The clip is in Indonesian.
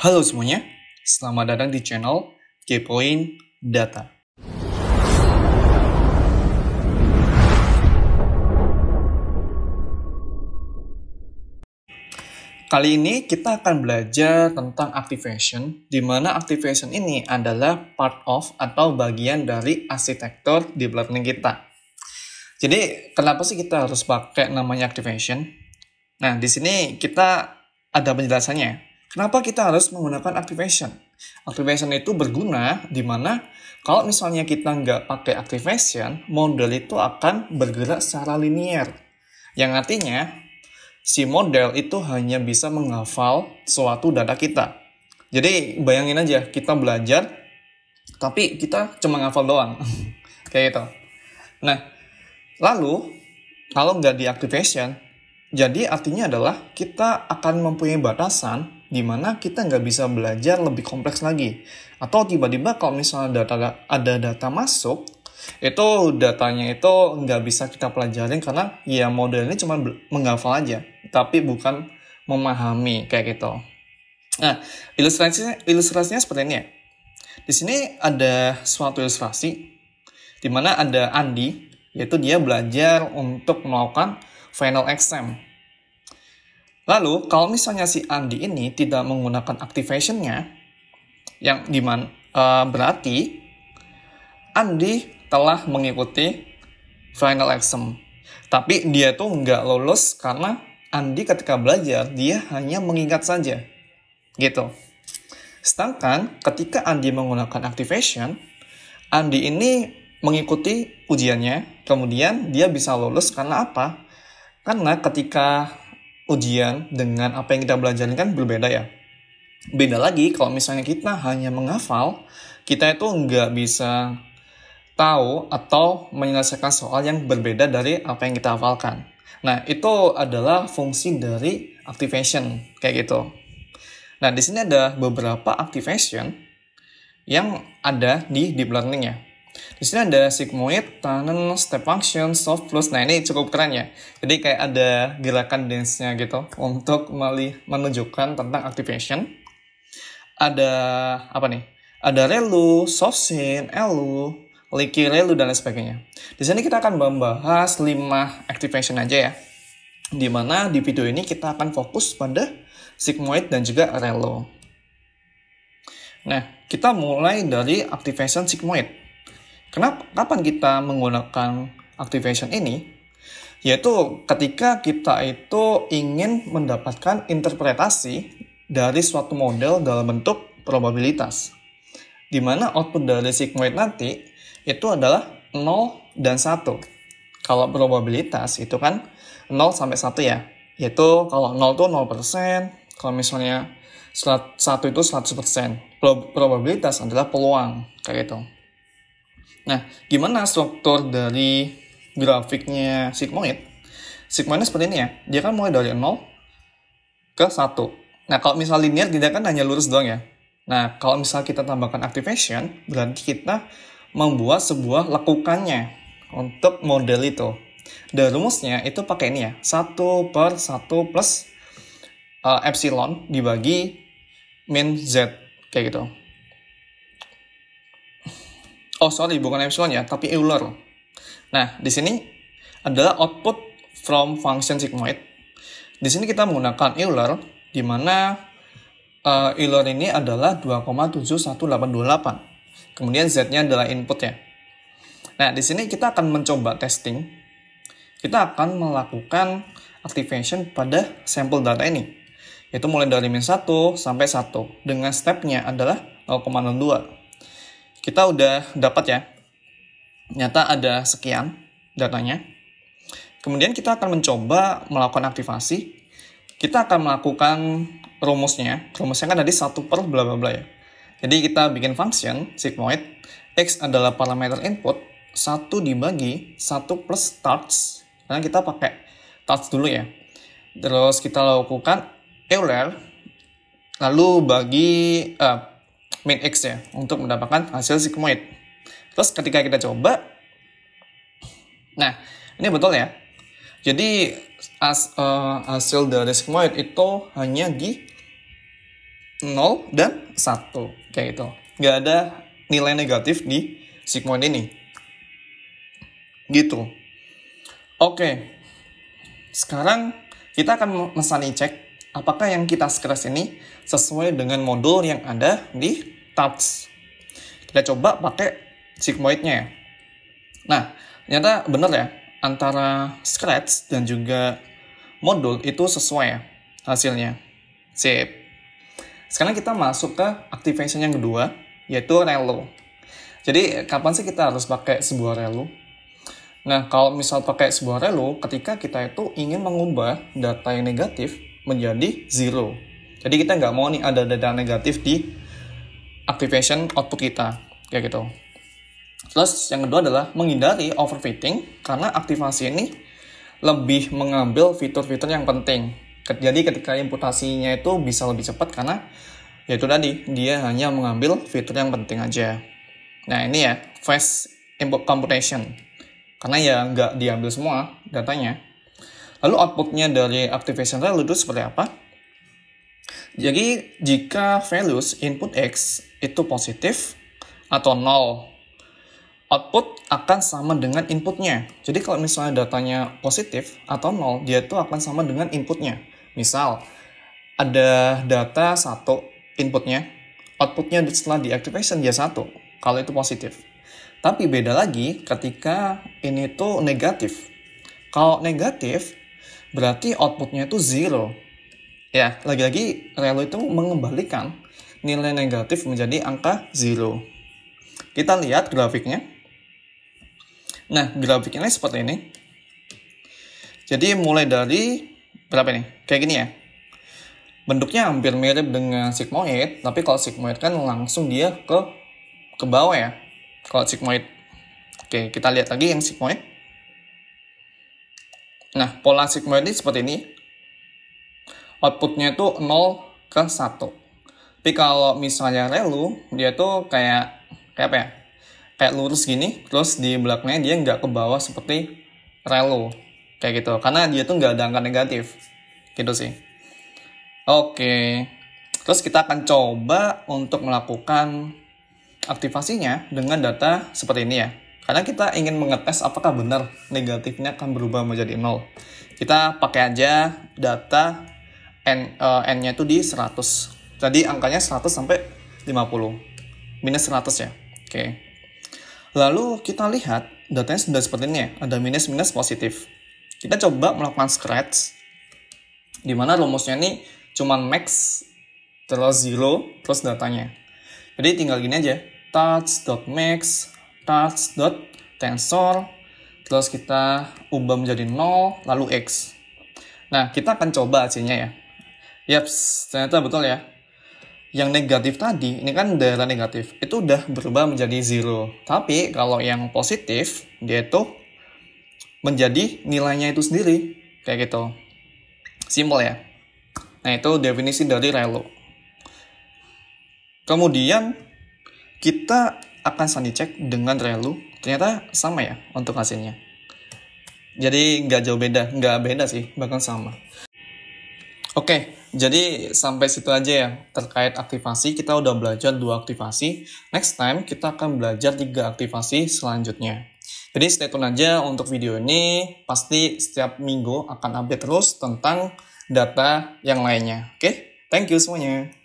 Halo semuanya, selamat datang di channel Kepoin Data. Kali ini kita akan belajar tentang activation, di mana activation ini adalah part of atau bagian dari arsitektur deep learning kita. Jadi, kenapa sih kita harus pakai namanya activation? Nah, di sini kita ada penjelasannya. Kenapa kita harus menggunakan activation? Activation itu berguna di mana kalau misalnya kita nggak pakai activation, model itu akan bergerak secara linear. Yang artinya, si model itu hanya bisa menghafal suatu data kita. Jadi, bayangin aja, kita belajar, tapi kita cuma ngafal doang. Kayak gitu. Nah, lalu, kalau nggak di activation, jadi artinya adalah kita akan mempunyai batasan di mana kita nggak bisa belajar lebih kompleks lagi. Atau tiba-tiba kalau misalnya ada data masuk, itu datanya itu nggak bisa kita pelajarin karena ya model ini cuma menghafal aja, tapi bukan memahami kayak gitu. Nah, ilustrasinya seperti ini ya. Di sini ada suatu ilustrasi di mana ada Andi, yaitu dia belajar untuk melakukan final exam. Lalu, kalau misalnya si Andi ini tidak menggunakan activation-nya, yang dimana berarti Andi telah mengikuti final exam. Tapi dia tuh nggak lulus karena Andi ketika belajar, dia hanya mengingat saja. Gitu. Sedangkan ketika Andi menggunakan activation, Andi ini mengikuti ujiannya, kemudian dia bisa lulus karena apa? Karena ketika ujian dengan apa yang kita belajarin kan berbeda ya. Beda lagi kalau misalnya kita hanya menghafal, kita itu nggak bisa tahu atau menyelesaikan soal yang berbeda dari apa yang kita hafalkan. Nah, itu adalah fungsi dari activation, kayak gitu. Nah, di sini ada beberapa activation yang ada di deep learning ya. Di sini ada sigmoid, tunnel, step function, soft close. Nah, ini cukup keren ya. Jadi kayak ada gerakan dance-nya gitu untuk menunjukkan tentang activation. Ada apa nih? Ada relu, soft scene, elu, leaky relu, dan lain sebagainya. Di sini kita akan membahas 5 activation aja ya. Di mana di video ini kita akan fokus pada sigmoid dan juga relu. Nah, kita mulai dari activation sigmoid. Kapan kita menggunakan activation ini? Yaitu ketika kita itu ingin mendapatkan interpretasi dari suatu model dalam bentuk probabilitas. Di mana output dari sigmoid nanti itu adalah 0 dan 1. Kalau probabilitas itu kan 0 sampai 1 ya. Yaitu kalau 0 itu 0%, kalau misalnya 1 itu 100%. Probabilitas adalah peluang, kayak gitu. Nah, gimana struktur dari grafiknya sigmoid? Sigmoidnya seperti ini ya. Dia kan mulai dari 0 ke 1. Nah, kalau misal linear, dia kan hanya lurus doang ya. Nah, kalau misal kita tambahkan activation, berarti kita membuat sebuah lekukannya untuk model itu. Dan rumusnya itu pakai ini ya. 1/1 plus epsilon dibagi min Z. Kayak gitu. Oh sorry, bukan epsilon ya, tapi Euler. Nah, di sini adalah output from function sigmoid. Di sini kita menggunakan Euler, di mana Euler ini adalah 2,71828. Kemudian Z-nya adalah input ya. Nah, di sini kita akan mencoba testing. Kita akan melakukan activation pada sampel data ini. Yaitu mulai dari min 1 sampai 1. Dengan stepnya adalah 0,02. Kita udah dapat ya, ternyata ada sekian datanya. Kemudian kita akan mencoba melakukan aktivasi. Kita akan melakukan rumusnya kan tadi 1 per bla bla bla ya. Jadi kita bikin function sigmoid, X adalah parameter input, 1 dibagi 1 plus starts, karena kita pakai starts dulu ya. Terus kita lakukan Euler, lalu bagi min X ya, untuk mendapatkan hasil sigmoid. Terus ketika kita coba, nah ini betul ya. Jadi hasil dari sigmoid itu hanya di 0 dan 1. Kayak gitu. Nggak ada nilai negatif di sigmoid ini. Gitu. Oke. Sekarang kita akan sanity check apakah yang kita scratch ini sesuai dengan modul yang ada di touch. Kita coba pakai sigmoidnya ya. Nah, ternyata benar ya. Antara scratch dan juga modul itu sesuai ya hasilnya. Sip. Sekarang kita masuk ke activation yang kedua, yaitu relu. Jadi, kapan sih kita harus pakai sebuah relu? Nah, kalau misal pakai sebuah relu, ketika kita itu ingin mengubah data yang negatif menjadi zero. Jadi, kita nggak mau nih ada data negatif di activation output kita. Kayak gitu. Terus, yang kedua adalah menghindari overfitting, karena aktivasi ini lebih mengambil fitur-fitur yang penting. Jadi ketika imputasinya itu bisa lebih cepat karena yaitu tadi dia hanya mengambil fitur yang penting aja. Nah ini ya fast input computation karena ya nggak diambil semua datanya. Lalu outputnya dari activation relu itu seperti apa? Jadi jika values input X itu positif atau 0, output akan sama dengan inputnya. Jadi kalau misalnya datanya positif atau 0, dia itu akan sama dengan inputnya. Misal, ada data 1 inputnya, outputnya setelah diactivation dia 1, kalau itu positif. Tapi beda lagi ketika ini tuh negatif. Kalau negatif, berarti outputnya itu 0. Ya, lagi-lagi relu itu mengembalikan nilai negatif menjadi angka 0. Kita lihat grafiknya. Nah, grafiknya seperti ini. Jadi mulai dari berapa nih? Kayak gini ya. Bentuknya hampir mirip dengan sigmoid, tapi kalau sigmoid kan langsung dia ke bawah ya. Kalau sigmoid. Oke, kita lihat lagi yang sigmoid. Nah, pola sigmoid ini seperti ini. Outputnya itu 0 ke 1. Tapi kalau misalnya relu, dia tuh kayak apa ya? Kayak lurus gini, terus di belakangnya dia nggak ke bawah seperti relu. Kayak gitu, karena dia tuh nggak ada angka negatif. Gitu sih. Oke. Terus kita akan coba untuk melakukan aktivasinya dengan data seperti ini ya. Karena kita ingin mengetes apakah benar negatifnya akan berubah menjadi 0. Kita pakai aja data N-nya itu di 100. Jadi angkanya 100 sampai 50. Minus 100 ya. Oke. Lalu kita lihat datanya sudah seperti ini ya. Ada minus positif. Kita coba melakukan scratch. Di mana rumusnya ini cuman max terus 0 terus datanya. Jadi tinggal gini aja. Touch.max, touch.tensor, terus kita ubah menjadi 0, lalu X. Nah, kita akan coba hasilnya ya. Yaps, ternyata betul ya. Yang negatif tadi, ini kan daerah negatif, itu udah berubah menjadi 0. Tapi kalau yang positif, dia itu menjadi nilainya itu sendiri. Kayak gitu. Simpel ya. Nah, itu definisi dari relu. Kemudian, kita akan sanity check dengan relu. Ternyata sama ya untuk hasilnya. Jadi nggak jauh beda. Nggak beda sih, bahkan sama. Oke, jadi sampai situ aja ya terkait aktivasi. Kita udah belajar 2 aktivasi. Next time kita akan belajar 3 aktivasi selanjutnya. Jadi stay tune aja untuk video ini. Pasti setiap minggu akan update terus tentang data yang lainnya. Oke, thank you semuanya.